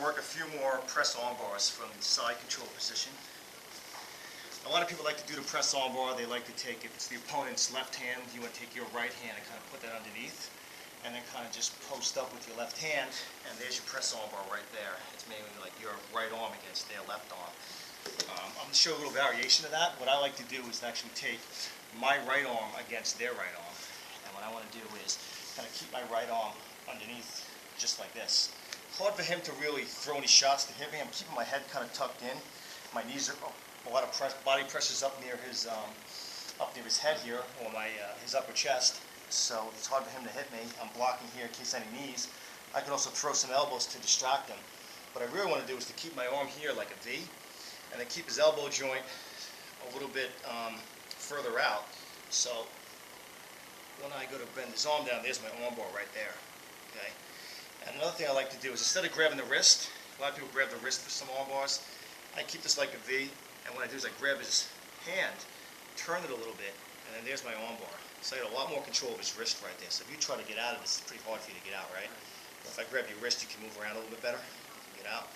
work a few more press arm bars from the side control position. A lot of people like to do the press arm bar. They like to take, if it's the opponent's left hand, you want to take your right hand and kind of put that underneath, and then kind of just post up with your left hand, and there's your press arm bar right there. It's mainly like your right arm against their left arm. I'm going to show a little variation of that. What I like to do is actually take my right arm against their right arm, and what I want to do is kind of keep my right arm underneath just like this. Hard for him to really throw any shots to hit me. I'm keeping my head kind of tucked in. My knees are a lot of body pressure's up near his head here, or his upper chest. So it's hard for him to hit me. I'm blocking here in case any knees. I can also throw some elbows to distract him. What I really want to do is to keep my arm here like a V, and then keep his elbow joint a little bit further out. So when I go to bend his arm down, there's my arm bar right there. Okay. And another thing I like to do is, instead of grabbing the wrist, a lot of people grab the wrist for some arm bars. I keep this like a V, and what I do is I grab his hand, turn it a little bit, and then there's my arm bar. So I get a lot more control of his wrist right there. So if you try to get out of this, it's pretty hard for you to get out, right? But if I grab your wrist, you can move around a little bit better. You can get out.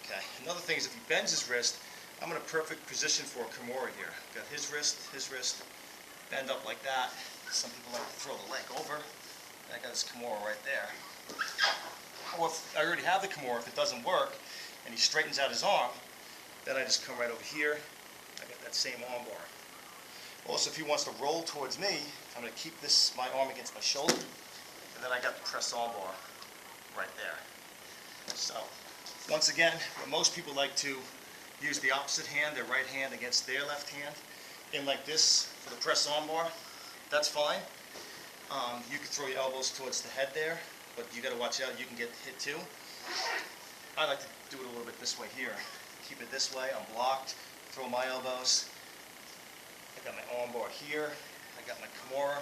Okay. Another thing is, if he bends his wrist, I'm in a perfect position for a Kimura here. Got his wrist, bend up like that. Some people like to throw the leg over. And I got his Kimura right there. Or if I already have the Kimura, if it doesn't work, and he straightens out his arm, then I just come right over here. I got that same arm bar. Also, if he wants to roll towards me, I'm going to keep my arm against my shoulder, and then I got the press arm bar right there. So, once again, most people like to use the opposite hand, their right hand against their left hand, in like this for the press arm bar. That's fine. You can throw your elbows towards the head there, but you got to watch out. You can get hit too. I like to do it a little bit this way here. Keep it this way. I'm blocked. Throw my elbows. I got my arm bar here. I got my Kimura,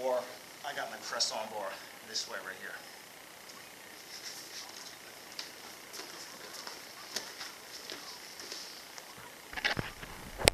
or I got my press arm bar this way right here.